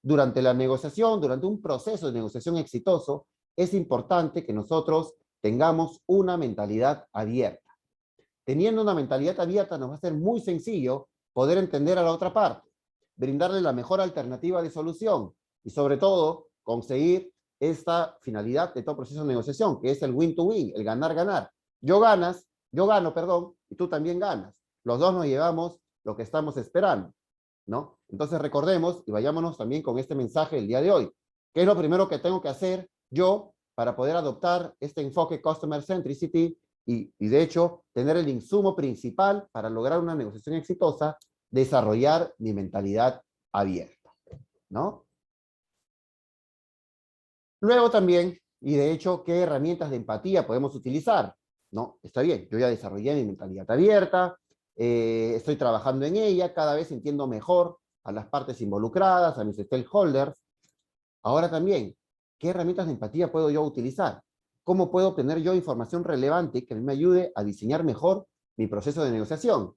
Durante la negociación, durante un proceso de negociación exitoso, es importante que nosotros tengamos una mentalidad abierta. Teniendo una mentalidad abierta nos va a ser muy sencillo poder entender a la otra parte, brindarle la mejor alternativa de solución y sobre todo conseguir esta finalidad de todo proceso de negociación, que es el win-to-win, el ganar-ganar. Yo gano, perdón, y tú también ganas. Los dos nos llevamos lo que estamos esperando, ¿no? Entonces recordemos y vayámonos también con este mensaje el día de hoy. ¿Qué es lo primero que tengo que hacer yo para poder adoptar este enfoque Customer Centricity y de hecho tener el insumo principal para lograr una negociación exitosa? Desarrollar mi mentalidad abierta, ¿no? Luego también, y de hecho, ¿qué herramientas de empatía podemos utilizar? ¿No? Está bien, yo ya desarrollé mi mentalidad abierta, estoy trabajando en ella, cada vez entiendo mejor a las partes involucradas, a mis stakeholders. Ahora también, ¿qué herramientas de empatía puedo yo utilizar? ¿Cómo puedo obtener yo información relevante que me ayude a diseñar mejor mi proceso de negociación?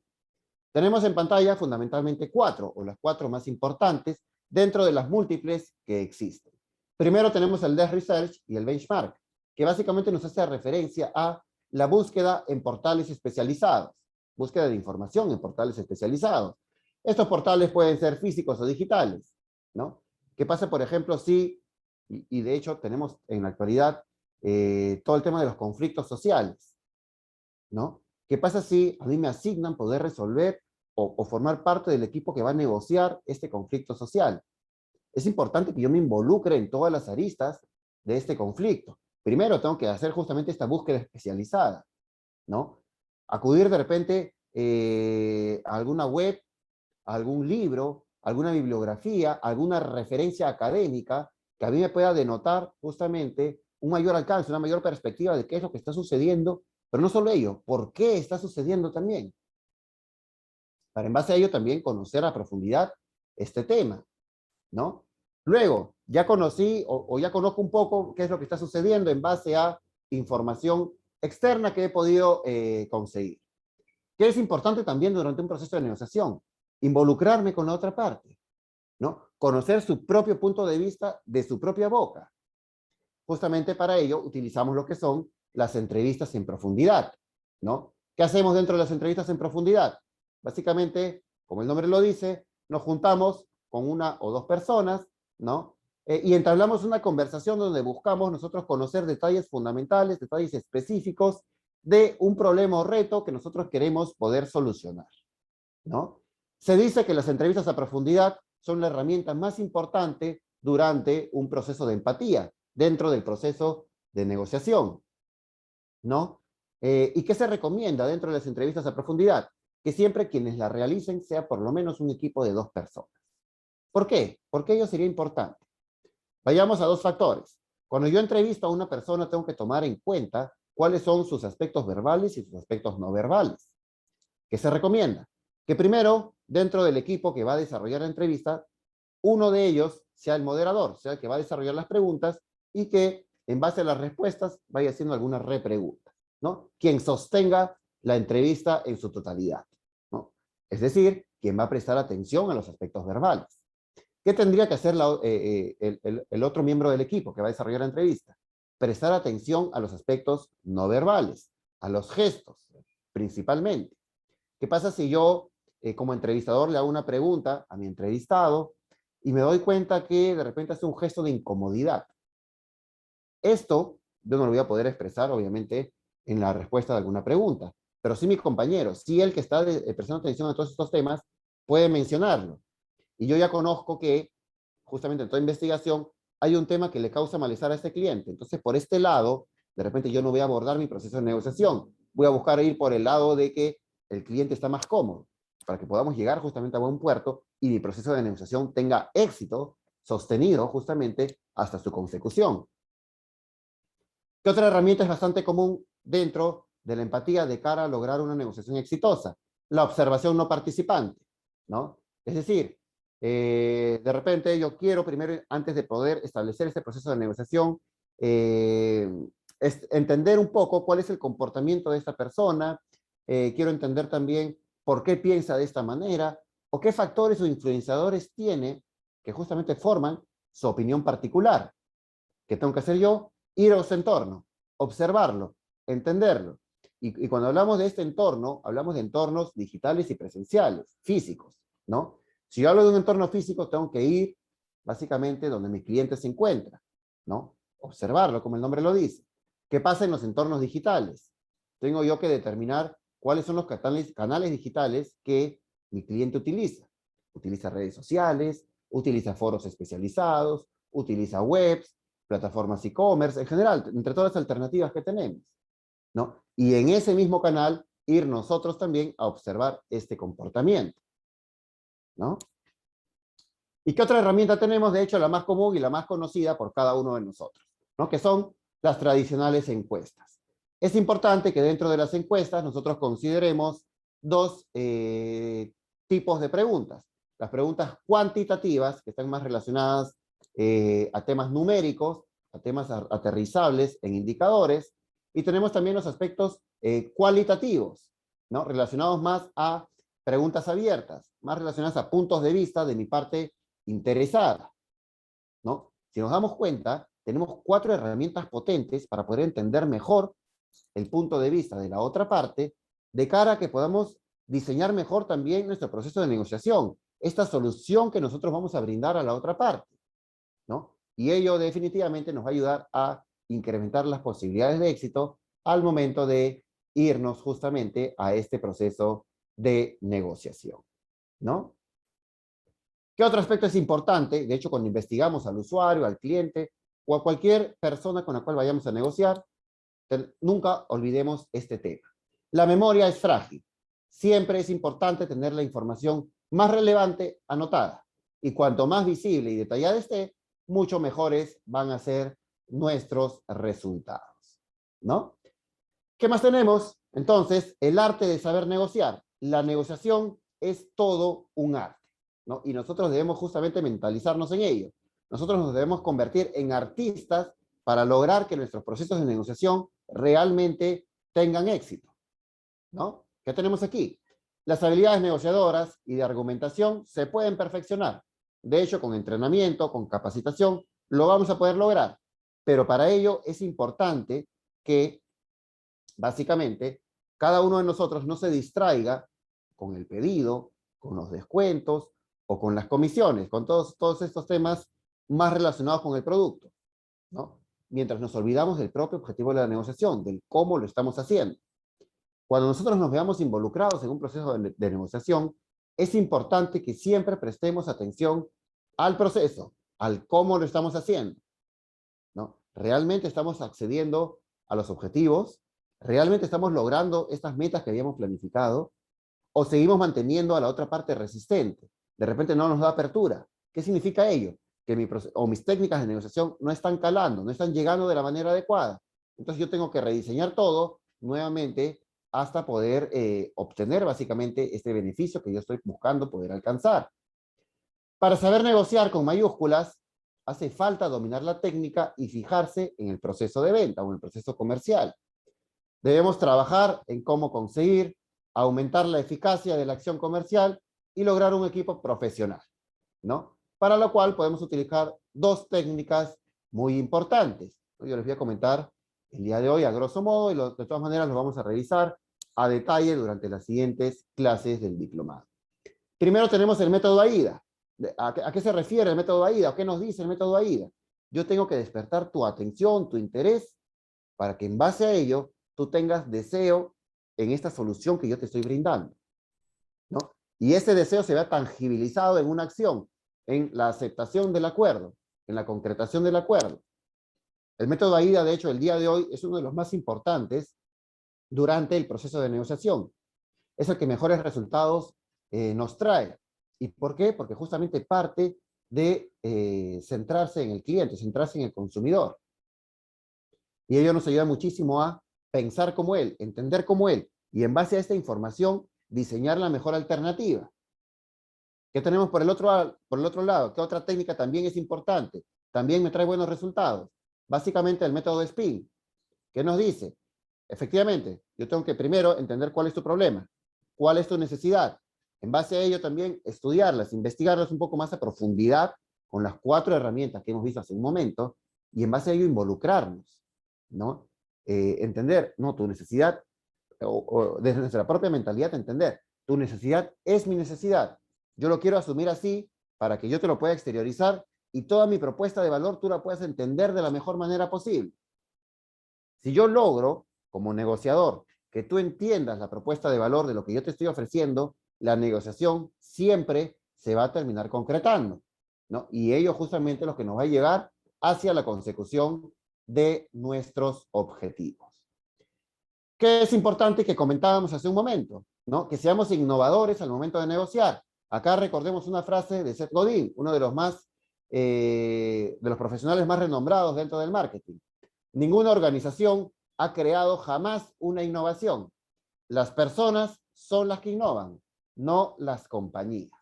Tenemos en pantalla fundamentalmente 4, o las 4 más importantes, dentro de las múltiples que existen. Primero tenemos el Desk Research y el Benchmark, que básicamente nos hace referencia a la búsqueda en portales especializados, búsqueda de información en portales especializados. Estos portales pueden ser físicos o digitales, ¿no? ¿Qué pasa, por ejemplo, si, y de hecho tenemos en la actualidad todo el tema de los conflictos sociales, ¿no? ¿Qué pasa si a mí me asignan poder resolver o formar parte del equipo que va a negociar este conflicto social? Es importante que yo me involucre en todas las aristas de este conflicto. Primero tengo que hacer justamente esta búsqueda especializada, ¿no? Acudir de repente a alguna web, a algún libro, alguna bibliografía, alguna referencia académica que a mí me pueda denotar justamente un mayor alcance, una mayor perspectiva de qué es lo que está sucediendo, pero no solo ello, por qué está sucediendo también. Para en base a ello también conocer a profundidad este tema, ¿no? Luego, ya conocí o ya conozco un poco qué es lo que está sucediendo en base a información externa que he podido conseguir. ¿Qué es importante también durante un proceso de negociación? Involucrarme con la otra parte, ¿no? Conocer su propio punto de vista de su propia boca. Justamente para ello utilizamos lo que son las entrevistas en profundidad, ¿no? ¿Qué hacemos dentro de las entrevistas en profundidad? Básicamente, como el nombre lo dice, nos juntamos con una o dos personas, ¿no? Y entablamos una conversación donde buscamos nosotros conocer detalles fundamentales, detalles específicos de un problema o reto que nosotros queremos poder solucionar, ¿no? Se dice que las entrevistas a profundidad son la herramienta más importante durante un proceso de empatía, dentro del proceso de negociación, ¿no? ¿Y qué se recomienda dentro de las entrevistas a profundidad? Que siempre quienes la realicen sea por lo menos un equipo de 2 personas. ¿Por qué? Porque ello sería importante. Vayamos a 2 factores. Cuando yo entrevisto a una persona, tengo que tomar en cuenta cuáles son sus aspectos verbales y sus aspectos no verbales. ¿Qué se recomienda? Que primero, dentro del equipo que va a desarrollar la entrevista, uno de ellos sea el moderador, sea el que va a desarrollar las preguntas y que en base a las respuestas vaya haciendo algunas repreguntas, ¿no? Quien sostenga la entrevista en su totalidad, ¿no? Es decir, quien va a prestar atención a los aspectos verbales. ¿Qué tendría que hacer el otro miembro del equipo que va a desarrollar la entrevista? Prestar atención a los aspectos no verbales, a los gestos, principalmente. ¿Qué pasa si yo, como entrevistador, le hago una pregunta a mi entrevistado y me doy cuenta que de repente hace un gesto de incomodidad? Esto yo no lo voy a poder expresar, obviamente, en la respuesta de alguna pregunta, pero sí mi compañero, sí el que está prestando atención a todos estos temas, puede mencionarlo. Y yo ya conozco que, justamente en toda investigación, hay un tema que le causa malestar a este cliente. Entonces, por este lado, de repente yo no voy a abordar mi proceso de negociación. Voy a buscar ir por el lado de que el cliente está más cómodo, para que podamos llegar justamente a buen puerto y mi proceso de negociación tenga éxito sostenido justamente hasta su consecución. ¿Qué otra herramienta es bastante común dentro de la empatía de cara a lograr una negociación exitosa? La observación no participante, ¿no? Es decir, De repente yo quiero primero, antes de poder establecer este proceso de negociación, eh, entender un poco cuál es el comportamiento de esta persona, quiero entender también por qué piensa de esta manera, o qué factores o influenciadores tiene que justamente forman su opinión particular. ¿Qué tengo que hacer yo? Ir a su entorno, observarlo, entenderlo. Y cuando hablamos de este entorno, hablamos de entornos digitales y presenciales, físicos, ¿no? Si yo hablo de un entorno físico, tengo que ir básicamente donde mi cliente se encuentra, ¿no? Observarlo, como el nombre lo dice. ¿Qué pasa en los entornos digitales? Tengo yo que determinar cuáles son los canales digitales que mi cliente utiliza. Utiliza redes sociales, utiliza foros especializados, utiliza webs, plataformas e-commerce, en general, entre todas las alternativas que tenemos, ¿no? Y en ese mismo canal, ir nosotros también a observar este comportamiento, ¿no? ¿Y qué otra herramienta tenemos? De hecho, la más común y la más conocida por cada uno de nosotros, ¿no? Que son las tradicionales encuestas. Es importante que dentro de las encuestas nosotros consideremos dos tipos de preguntas. Las preguntas cuantitativas, que están más relacionadas a temas numéricos, a temas aterrizables en indicadores, y tenemos también los aspectos cualitativos, ¿no? Relacionados más a preguntas abiertas, más relacionadas a puntos de vista de mi parte interesada, ¿no? Si nos damos cuenta, tenemos 4 herramientas potentes para poder entender mejor el punto de vista de la otra parte, de cara a que podamos diseñar mejor también nuestro proceso de negociación, esta solución que nosotros vamos a brindar a la otra parte, ¿no? Y ello definitivamente nos va a ayudar a incrementar las posibilidades de éxito al momento de irnos justamente a este proceso de negociación, ¿no? ¿Qué otro aspecto es importante? De hecho, cuando investigamos al usuario, al cliente o a cualquier persona con la cual vayamos a negociar, nunca olvidemos este tema. La memoria es frágil. Siempre es importante tener la información más relevante anotada. Y cuanto más visible y detallada esté, mucho mejores van a ser nuestros resultados, ¿no? ¿Qué más tenemos? Entonces, el arte de saber negociar. La negociación es todo un arte, ¿no? Y nosotros debemos justamente mentalizarnos en ello. Nosotros nos debemos convertir en artistas para lograr que nuestros procesos de negociación realmente tengan éxito, ¿no? ¿Qué tenemos aquí? Las habilidades negociadoras y de argumentación se pueden perfeccionar. De hecho, con entrenamiento, con capacitación, lo vamos a poder lograr. Pero para ello es importante que básicamente, cada uno de nosotros no se distraiga con el pedido, con los descuentos o con las comisiones, con todos estos temas más relacionados con el producto, ¿no? Mientras nos olvidamos del propio objetivo de la negociación, del cómo lo estamos haciendo. Cuando nosotros nos veamos involucrados en un proceso de negociación, es importante que siempre prestemos atención al proceso, al cómo lo estamos haciendo, ¿no? ¿Realmente estamos accediendo a los objetivos? ¿Realmente estamos logrando estas metas que habíamos planificado? ¿O seguimos manteniendo a la otra parte resistente? De repente no nos da apertura. ¿Qué significa ello? Que mis técnicas de negociación no están calando, no están llegando de la manera adecuada. Entonces yo tengo que rediseñar todo nuevamente hasta poder obtener básicamente este beneficio que yo estoy buscando poder alcanzar. Para saber negociar con mayúsculas, hace falta dominar la técnica y fijarse en el proceso de venta o en el proceso comercial. Debemos trabajar en cómo conseguir aumentar la eficacia de la acción comercial y lograr un equipo profesional, ¿no? Para lo cual podemos utilizar 2 técnicas muy importantes. Yo les voy a comentar el día de hoy a grosso modo y de todas maneras lo vamos a revisar a detalle durante las siguientes clases del diplomado. Primero tenemos el método AIDA. ¿A qué se refiere el método AIDA? ¿O qué nos dice el método AIDA? Yo tengo que despertar tu atención, tu interés, para que en base a ello tú tengas deseo en esta solución que yo te estoy brindando, ¿no? Y ese deseo se vea tangibilizado en una acción, en la aceptación del acuerdo, en la concretación del acuerdo. El método AIDA, de hecho, el día de hoy es uno de los más importantes durante el proceso de negociación. Es el que mejores resultados nos trae. ¿Y por qué? Porque justamente parte de centrarse en el cliente, centrarse en el consumidor. Y ello nos ayuda muchísimo a pensar como él, entender como él, y en base a esta información, diseñar la mejor alternativa. ¿Qué tenemos por el otro lado? ¿Qué otra técnica también es importante? También me trae buenos resultados. Básicamente el método de SPIN. ¿Qué nos dice? Efectivamente, yo tengo que primero entender cuál es tu problema, cuál es tu necesidad. En base a ello también estudiarlas, investigarlas un poco más a profundidad con las 4 herramientas que hemos visto hace un momento y en base a ello involucrarnos, ¿no? Entender, no, tu necesidad, o desde nuestra propia mentalidad entender, tu necesidad es mi necesidad. Yo lo quiero asumir así para que yo te lo pueda exteriorizar y toda mi propuesta de valor tú la puedas entender de la mejor manera posible. Si yo logro, como negociador, que tú entiendas la propuesta de valor de lo que yo te estoy ofreciendo, la negociación siempre se va a terminar concretando, ¿no? Y ello justamente es lo que nos va a llevar hacia la consecución de nuestros objetivos. ¿Qué es importante que comentábamos hace un momento? ¿No? Que seamos innovadores al momento de negociar. Acá recordemos una frase de Seth Godin, uno de los profesionales más renombrados dentro del marketing. Ninguna organización ha creado jamás una innovación. Las personas son las que innovan, no las compañías.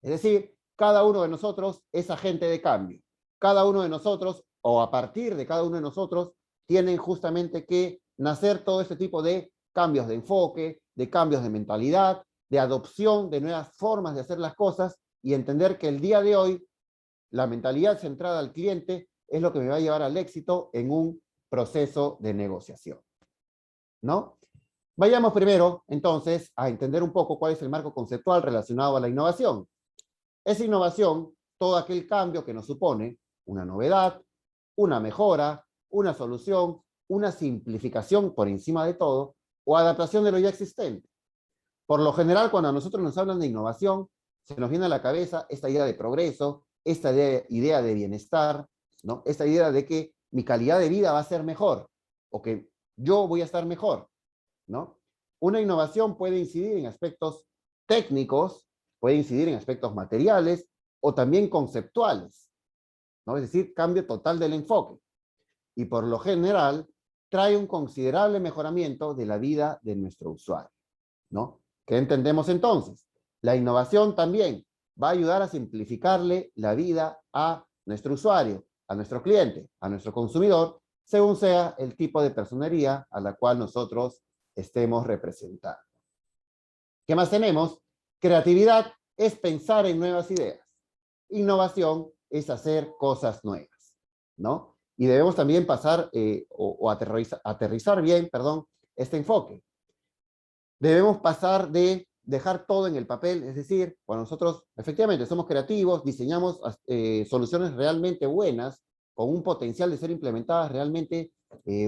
Es decir, cada uno de nosotros es agente de cambio. Cada uno de nosotros, o a partir de cada uno de nosotros, tienen justamente que nacer todo este tipo de cambios de enfoque, de cambios de mentalidad, de adopción de nuevas formas de hacer las cosas y entender que el día de hoy la mentalidad centrada al cliente es lo que me va a llevar al éxito en un proceso de negociación, ¿no? Vayamos primero, entonces, a entender un poco cuál es el marco conceptual relacionado a la innovación. Es innovación todo aquel cambio que nos supone una novedad, una mejora, una solución, una simplificación por encima de todo, o adaptación de lo ya existente. Por lo general, cuando a nosotros nos hablan de innovación, se nos viene a la cabeza esta idea de progreso, esta idea de bienestar, ¿no? Esta idea de que mi calidad de vida va a ser mejor, o que yo voy a estar mejor, ¿no? Una innovación puede incidir en aspectos técnicos, puede incidir en aspectos materiales, o también conceptuales, ¿no? Es decir, cambio total del enfoque. Y por lo general, trae un considerable mejoramiento de la vida de nuestro usuario, ¿no? ¿Qué entendemos entonces? La innovación también va a ayudar a simplificarle la vida a nuestro usuario, a nuestro cliente, a nuestro consumidor, según sea el tipo de personería a la cual nosotros estemos representando. ¿Qué más tenemos? Creatividad es pensar en nuevas ideas. Innovación es hacer cosas nuevas, ¿no? Y debemos también pasar o aterrizar bien, perdón, este enfoque. Debemos pasar de dejar todo en el papel, es decir, cuando nosotros efectivamente somos creativos, diseñamos soluciones realmente buenas, con un potencial de ser implementadas realmente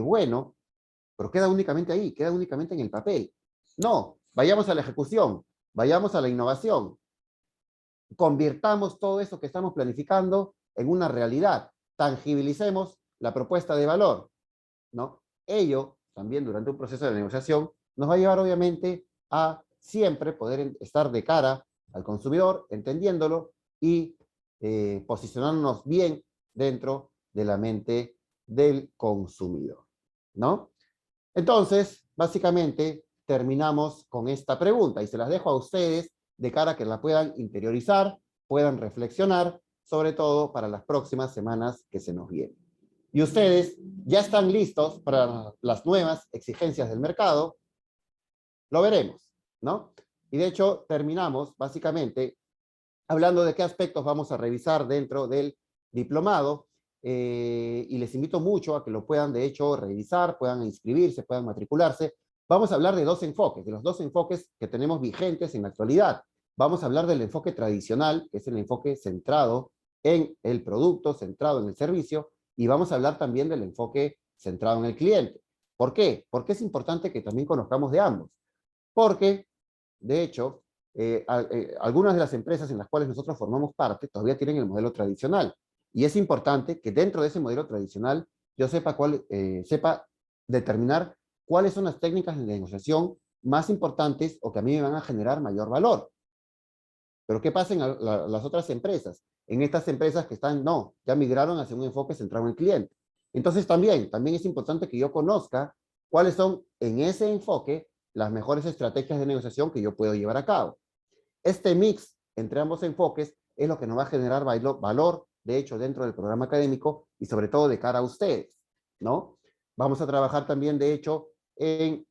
bueno, pero queda únicamente ahí, queda únicamente en el papel. No, vayamos a la ejecución, vayamos a la innovación, convirtamos todo eso que estamos planificando en una realidad, tangibilicemos la propuesta de valor, ¿no? Ello, también durante un proceso de negociación, nos va a llevar obviamente a siempre poder estar de cara al consumidor, entendiéndolo y posicionarnos bien dentro de la mente del consumidor, ¿no? Entonces, básicamente, terminamos con esta pregunta y se las dejo a ustedes de cara a que la puedan interiorizar, puedan reflexionar, sobre todo para las próximas semanas que se nos vienen. Y ustedes ya están listos para las nuevas exigencias del mercado, lo veremos, ¿no? Y de hecho, terminamos básicamente hablando de qué aspectos vamos a revisar dentro del diplomado, y les invito mucho a que lo puedan, de hecho, revisar, puedan inscribirse, puedan matricularse. Vamos a hablar de dos enfoques, de los dos enfoques que tenemos vigentes en la actualidad. Vamos a hablar del enfoque tradicional, que es el enfoque centrado en el producto, centrado en el servicio, y vamos a hablar también del enfoque centrado en el cliente. ¿Por qué? Porque es importante que también conozcamos de ambos. Porque, de hecho, algunas de las empresas en las cuales nosotros formamos parte todavía tienen el modelo tradicional. Y es importante que dentro de ese modelo tradicional yo sepa determinar cuáles son las técnicas de negociación más importantes o que a mí me van a generar mayor valor. Pero ¿qué pasa en las otras empresas? En estas empresas que están, no, ya migraron hacia un enfoque centrado en el cliente. Entonces también es importante que yo conozca cuáles son en ese enfoque las mejores estrategias de negociación que yo puedo llevar a cabo. Este mix entre ambos enfoques es lo que nos va a generar valor, de hecho, dentro del programa académico y sobre todo de cara a ustedes, ¿no? Vamos a trabajar también, de hecho, en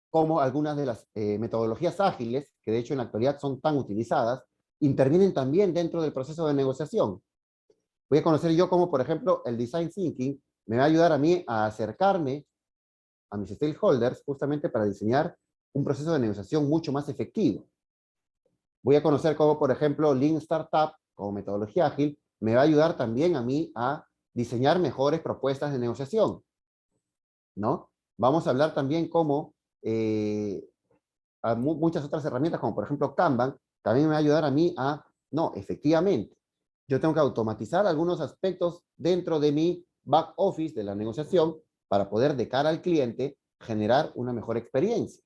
cómo algunas de las metodologías ágiles, que de hecho en la actualidad son tan utilizadas, intervienen también dentro del proceso de negociación. Voy a conocer yo cómo, por ejemplo, el Design Thinking me va a ayudar a mí a acercarme a mis stakeholders justamente para diseñar un proceso de negociación mucho más efectivo. Voy a conocer cómo, por ejemplo, Lean Startup, como metodología ágil, me va a ayudar también a mí a diseñar mejores propuestas de negociación, ¿no? Vamos a hablar también cómo muchas otras herramientas, como por ejemplo Kanban, también me va a ayudar a mí a, no, efectivamente, yo tengo que automatizar algunos aspectos dentro de mi back office de la negociación para poder, de cara al cliente, generar una mejor experiencia,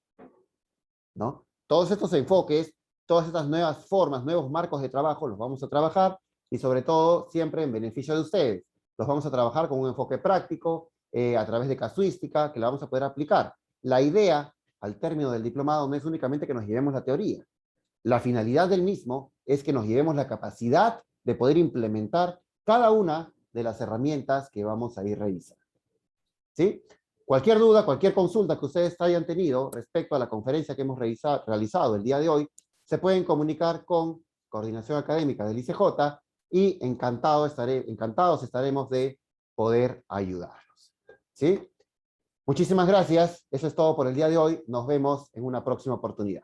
¿no? Todos estos enfoques, todas estas nuevas formas, nuevos marcos de trabajo, los vamos a trabajar y sobre todo siempre en beneficio de ustedes. Los vamos a trabajar con un enfoque práctico, a través de casuística, que la vamos a poder aplicar. La idea, al término del diplomado, no es únicamente que nos llevemos la teoría. La finalidad del mismo es que nos llevemos la capacidad de poder implementar cada una de las herramientas que vamos a ir revisando. ¿Sí? Cualquier duda, cualquier consulta que ustedes hayan tenido respecto a la conferencia que hemos realizado el día de hoy, se pueden comunicar con Coordinación Académica del ICJ y encantados estaremos de poder ayudarlos. ¿Sí? Muchísimas gracias. Eso es todo por el día de hoy. Nos vemos en una próxima oportunidad.